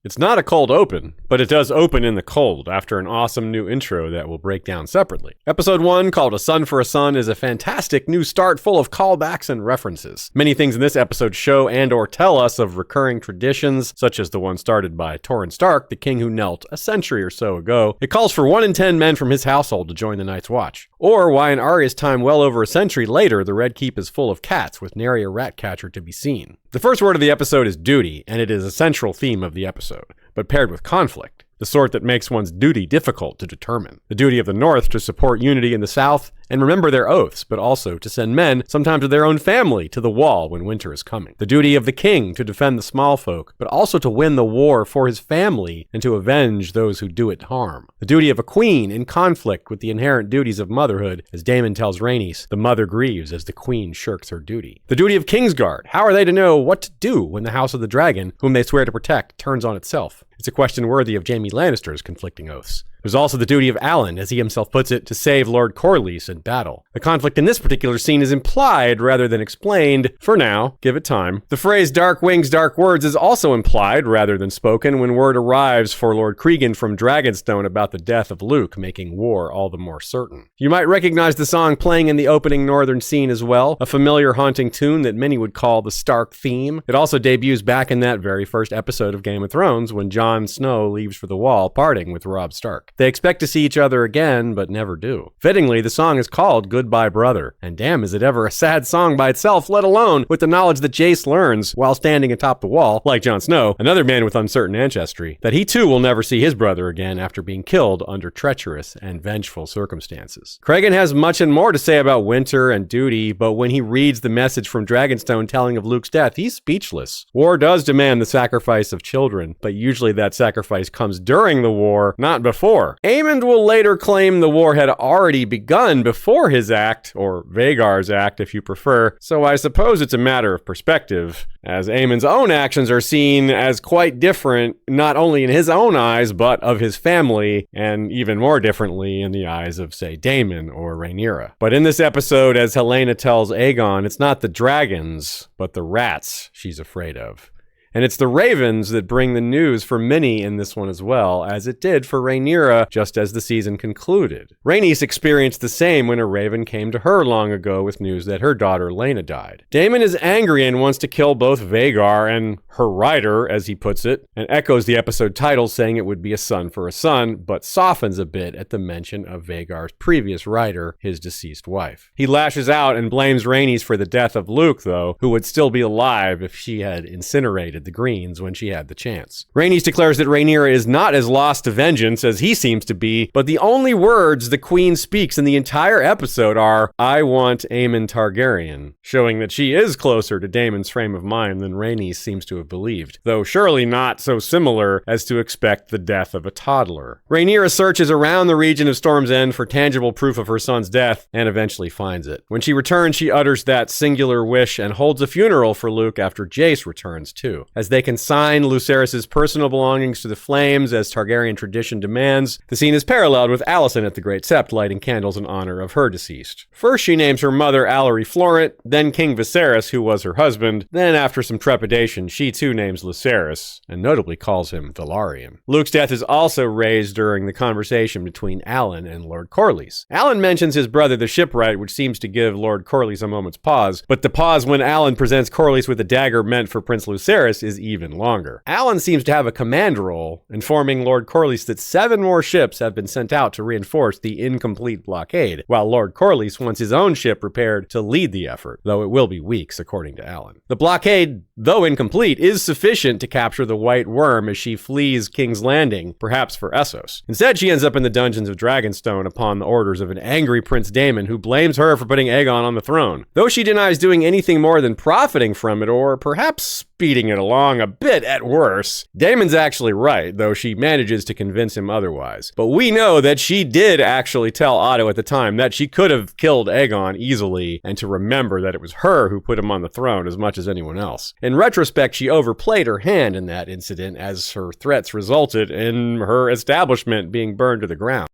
It's not a cold open, but it does open in the cold after an awesome new intro that we'll break down separately. Episode 1, called A Son for a Son, is a fantastic new start full of callbacks and references. Many things in this episode show and or tell us of recurring traditions, such as the one started by Torrhen Stark, the king who knelt a century or so ago. It calls for 1 in 10 men from his household to join the Night's Watch. Or why in Arya's time well over a century later, the Red Keep is full of cats with nary a rat catcher to be seen. The first word of the episode is duty, and it is a central theme of the episode, but paired with conflict, the sort that makes one's duty difficult to determine. The duty of the North to support unity in the South and remember their oaths, but also to send men, sometimes of their own family, to the wall when winter is coming. The duty of the king to defend the small folk, but also to win the war for his family and to avenge those who do it harm. The duty of a queen in conflict with the inherent duties of motherhood, as Daemon tells Rhaenys, the mother grieves as the queen shirks her duty. The duty of Kingsguard, how are they to know what to do when the House of the Dragon, whom they swear to protect, turns on itself? It's a question worthy of Jaime Lannister's conflicting oaths. There's also the duty of Alan, as he himself puts it, to save Lord Corlys in battle. The conflict in this particular scene is implied rather than explained. For now, give it time. The phrase dark wings, dark words is also implied rather than spoken when word arrives for Lord Cregan from Dragonstone about the death of Luke, making war all the more certain. You might recognize the song playing in the opening northern scene as well, a familiar haunting tune that many would call the Stark theme. It also debuts back in that very first episode of Game of Thrones when Jon Snow leaves for the Wall, parting with Robb Stark. They expect to see each other again, but never do. Fittingly, the song is called Goodbye Brother, and damn is it ever a sad song by itself, let alone with the knowledge that Jace learns while standing atop the wall, like Jon Snow, another man with uncertain ancestry, that he too will never see his brother again after being killed under treacherous and vengeful circumstances. Cregan has much and more to say about winter and duty, but when he reads the message from Dragonstone telling of Luke's death, he's speechless. War does demand the sacrifice of children, but usually that sacrifice comes during the war, not before. Aemond will later claim the war had already begun before his act, or Vhagar's act if you prefer, so I suppose it's a matter of perspective, as Aemond's own actions are seen as quite different, not only in his own eyes, but of his family, and even more differently in the eyes of, say, Daemon or Rhaenyra. But in this episode, as Helaena tells Aegon, it's not the dragons, but the rats she's afraid of. And it's the ravens that bring the news for many in this one as well, as it did for Rhaenyra just as the season concluded. Rhaenys experienced the same when a raven came to her long ago with news that her daughter Laena died. Daemon is angry and wants to kill both Vhagar and her rider, as he puts it, and echoes the episode title saying it would be a son for a son, but softens a bit at the mention of Vhagar's previous rider, his deceased wife. He lashes out and blames Rhaenys for the death of Luke, though, who would still be alive if she had incinerated the Greens when she had the chance. Rhaenys declares that Rhaenyra is not as lost to vengeance as he seems to be, but the only words the queen speaks in the entire episode are, "I want Aemon Targaryen," showing that she is closer to Daemon's frame of mind than Rhaenys seems to have believed, though surely not so similar as to expect the death of a toddler. Rhaenyra searches around the region of Storm's End for tangible proof of her son's death, and eventually finds it. When she returns, she utters that singular wish and holds a funeral for Luke after Jace returns too. As they consign Lucerys' personal belongings to the flames as Targaryen tradition demands, the scene is paralleled with Alicent at the Great Sept lighting candles in honor of her deceased. First she names her mother Alarys Florent, then King Viserys, who was her husband, then after some trepidation she too names Lucerys, and notably calls him Velaryon. Luke's death is also raised during the conversation between Alan and Lord Corlys. Alan mentions his brother the shipwright, which seems to give Lord Corlys a moment's pause, but the pause when Alan presents Corlys with a dagger meant for Prince Lucerys is even longer. Alan seems to have a command role, informing Lord Corlys that 7 more ships have been sent out to reinforce the incomplete blockade, while Lord Corlys wants his own ship prepared to lead the effort, though it will be weeks, according to Alan. The blockade, though incomplete, is sufficient to capture the White Worm as she flees King's Landing, perhaps for Essos. Instead, she ends up in the dungeons of Dragonstone upon the orders of an angry Prince Daemon who blames her for putting Aegon on the throne. Though she denies doing anything more than profiting from it, or perhaps speeding it along a bit at worst, Daemon's actually right, though she manages to convince him otherwise. But we know that she did actually tell Otto at the time that she could have killed Aegon easily, and to remember that it was her who put him on the throne as much as anyone else. In retrospect, she overplayed her hand in that incident, as her threats resulted in her establishment being burned to the ground.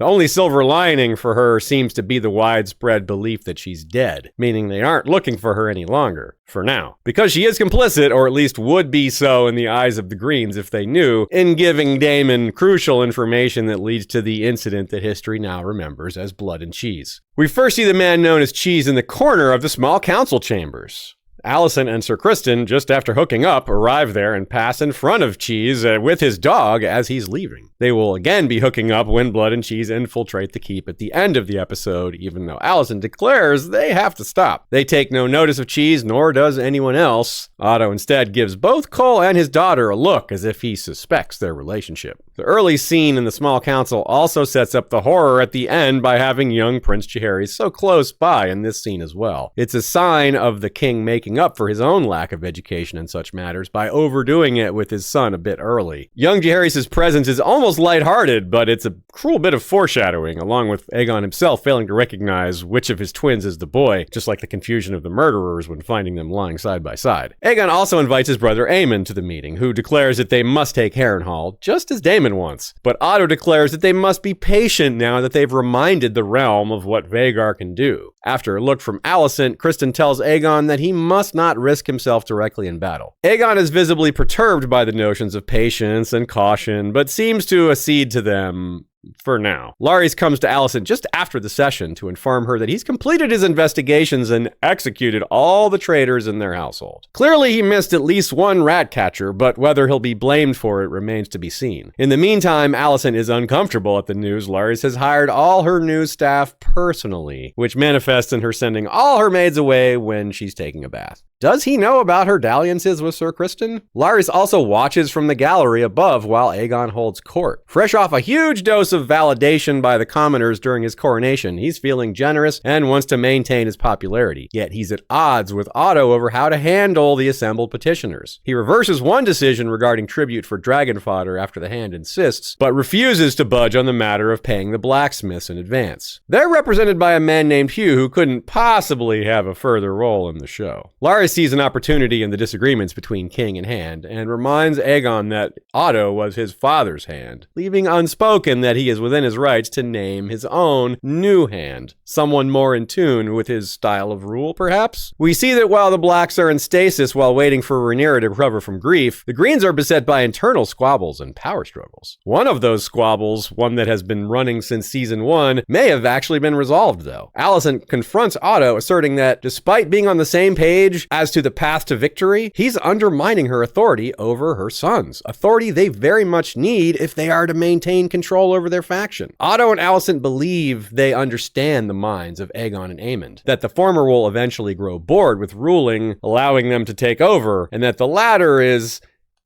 The only silver lining for her seems to be the widespread belief that she's dead, meaning they aren't looking for her any longer, for now. Because she is complicit, or at least would be so in the eyes of the Greens if they knew, in giving Daemon crucial information that leads to the incident that history now remembers as Blood and Cheese. We first see the man known as Cheese in the corner of the small council chambers. Alicent and Sir Criston, just after hooking up, arrive there and pass in front of Cheese with his dog as he's leaving. They will again be hooking up when Blood and Cheese infiltrate the keep at the end of the episode, even though Alicent declares they have to stop. They take no notice of Cheese, nor does anyone else. Otto instead gives both Cole and his daughter a look as if he suspects their relationship. The early scene in the small council also sets up the horror at the end by having young Prince Jaehaerys so close by in this scene as well. It's a sign of the king making up for his own lack of education in such matters by overdoing it with his son a bit early. Young Jaehaerys' presence is almost lighthearted, but it's a cruel bit of foreshadowing, along with Aegon himself failing to recognize which of his twins is the boy, just like the confusion of the murderers when finding them lying side by side. Aegon also invites his brother Aemon to the meeting, who declares that they must take Harrenhal, just as Daemon wants. But Otto declares that they must be patient now that they've reminded the realm of what Vhagar can do. After a look from Alicent, Criston tells Aegon that he must not risk himself directly in battle. Aegon is visibly perturbed by the notions of patience and caution, but seems to accede to them for now. Larys comes to Alicent just after the session to inform her that he's completed his investigations and executed all the traitors in their household. Clearly he missed at least one rat catcher, but whether he'll be blamed for it remains to be seen. In the meantime, Alicent is uncomfortable at the news Larys has hired all her new staff personally, which manifests in her sending all her maids away when she's taking a bath. Does he know about her dalliances with Sir Criston? Larys also watches from the gallery above while Aegon holds court. Fresh off a huge dose of validation by the commoners during his coronation, he's feeling generous and wants to maintain his popularity. Yet he's at odds with Otto over how to handle the assembled petitioners. He reverses one decision regarding tribute for dragon fodder after the Hand insists, but refuses to budge on the matter of paying the blacksmiths in advance. They're represented by a man named Hugh who couldn't possibly have a further role in the show. Larys sees an opportunity in the disagreements between King and Hand and reminds Aegon that Otto was his father's Hand, leaving unspoken that he is within his rights to name his own new Hand, someone more in tune with his style of rule, perhaps? We see that while the Blacks are in stasis while waiting for Rhaenyra to recover from grief, the Greens are beset by internal squabbles and power struggles. One of those squabbles, one that has been running since season 1, may have actually been resolved though. Alicent confronts Otto, asserting that despite being on the same page as to the path to victory, he's undermining her authority over her sons, authority they very much need if they are to maintain control over their faction. Otto and Alicent believe they understand the minds of Aegon and Aemond, that the former will eventually grow bored with ruling, allowing them to take over, and that the latter is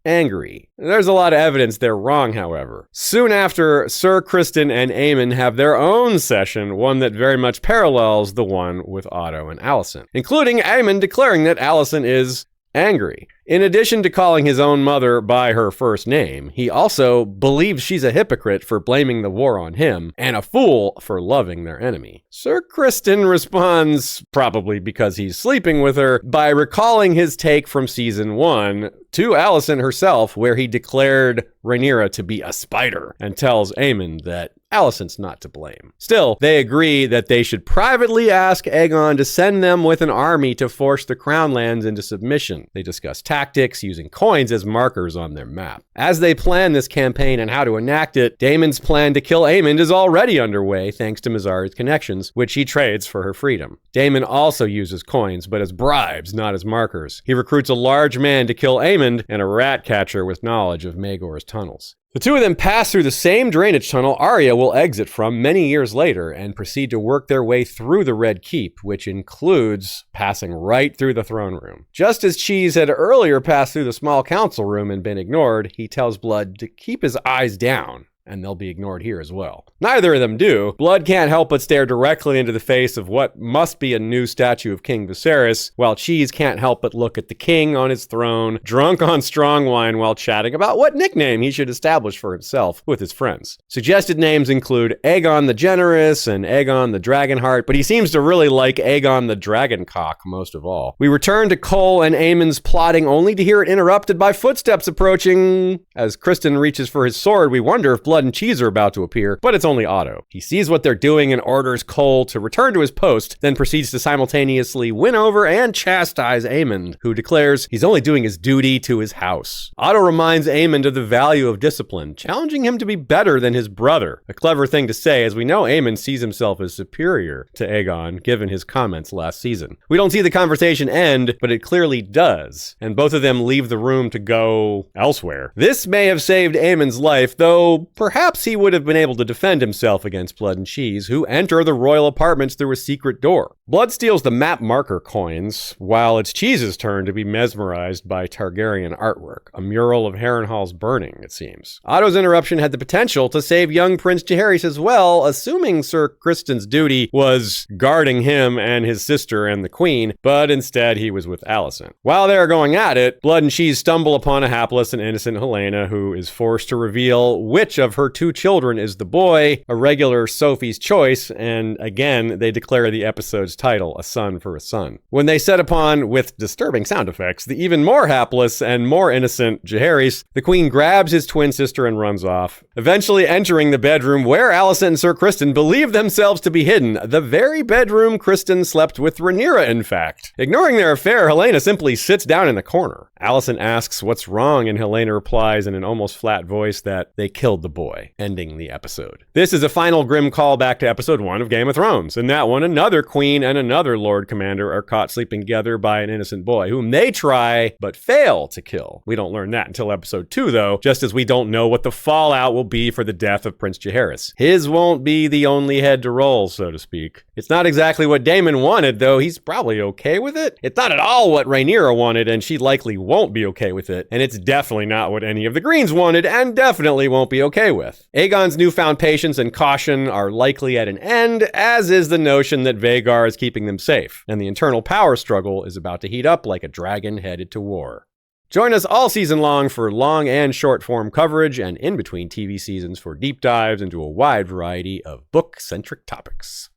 angry. There's a lot of evidence they're wrong, however. Soon after, Sir Criston and Aemon have their own session, one that very much parallels the one with Otto and Alicent, including Aemon declaring that Alicent is angry. In addition to calling his own mother by her first name, he also believes she's a hypocrite for blaming the war on him and a fool for loving their enemy. Sir Criston responds, probably because he's sleeping with her, by recalling his take from season 1 to Alicent herself, where he declared Rhaenyra to be a spider and tells Aemon that Alicent's not to blame. Still, they agree that they should privately ask Aegon to send them with an army to force the Crown lands into submission. They discuss tactics, using coins as markers on their map. As they plan this campaign and how to enact it, Daemon's plan to kill Aemond is already underway thanks to Mizari's connections, which he trades for her freedom. Daemon also uses coins, but as bribes, not as markers. He recruits a large man to kill Aemond and a rat catcher with knowledge of Maegor's tunnels. The two of them pass through the same drainage tunnel Arya will exit from many years later and proceed to work their way through the Red Keep, which includes passing right through the throne room. Just as Cheese had earlier passed through the small council room and been ignored, he tells Blood to keep his eyes down, and they'll be ignored here as well. Neither of them do. Blood can't help but stare directly into the face of what must be a new statue of King Viserys, while Cheese can't help but look at the king on his throne, drunk on strong wine while chatting about what nickname he should establish for himself with his friends. Suggested names include Aegon the Generous and Aegon the Dragonheart, but he seems to really like Aegon the Dragoncock most of all. We return to Cole and Aemon's plotting only to hear it interrupted by footsteps approaching. As Criston reaches for his sword, we wonder if Blood Blood and Cheese are about to appear, but it's only Otto. He sees what they're doing and orders Cole to return to his post, then proceeds to simultaneously win over and chastise Aemond, who declares he's only doing his duty to his house. Otto reminds Aemond of the value of discipline, challenging him to be better than his brother. A clever thing to say, as we know Aemond sees himself as superior to Aegon, given his comments last season. We don't see the conversation end, but it clearly does, and both of them leave the room to go elsewhere. This may have saved Aemond's life, though perhaps he would have been able to defend himself against Blood and Cheese, who enter the royal apartments through a secret door. Blood steals the map marker coins, while it's Cheese's turn to be mesmerized by Targaryen artwork, a mural of Harrenhal's burning, it seems. Otto's interruption had the potential to save young Prince Jaehaerys as well, assuming Sir Criston's duty was guarding him and his sister and the queen, but instead he was with Alicent. While they're going at it, Blood and Cheese stumble upon a hapless and innocent Helaena, who is forced to reveal which of her two children is the boy, a regular Sophie's choice, and again, they declare the episode's title, A Son for a Son. When they set upon, with disturbing sound effects, the even more hapless and more innocent Jaehaerys, the queen grabs his twin sister and runs off, eventually entering the bedroom where Alicent and Sir Criston believe themselves to be hidden, the very bedroom Criston slept with Rhaenyra, in fact. Ignoring their affair, Helaena simply sits down in the corner. Alicent asks what's wrong, and Helaena replies in an almost flat voice that they killed the boy, ending the episode. This is a final grim callback to episode 1 of Game of Thrones. In that one, another queen and another Lord Commander are caught sleeping together by an innocent boy, whom they try but fail to kill. We don't learn that until episode 2, though, just as we don't know what the fallout will be for the death of Prince Jaehaerys. His won't be the only head to roll, so to speak. It's not exactly what Daemon wanted, though he's probably okay with it. It's not at all what Rhaenyra wanted, and she likely won't be okay with it. And it's definitely not what any of the Greens wanted, and definitely won't be okay with. Aegon's newfound patience and caution are likely at an end, as is the notion that Vhagar is keeping them safe, and the internal power struggle is about to heat up like a dragon headed to war. Join us all season long for long and short form coverage, and in between TV seasons for deep dives into a wide variety of book-centric topics.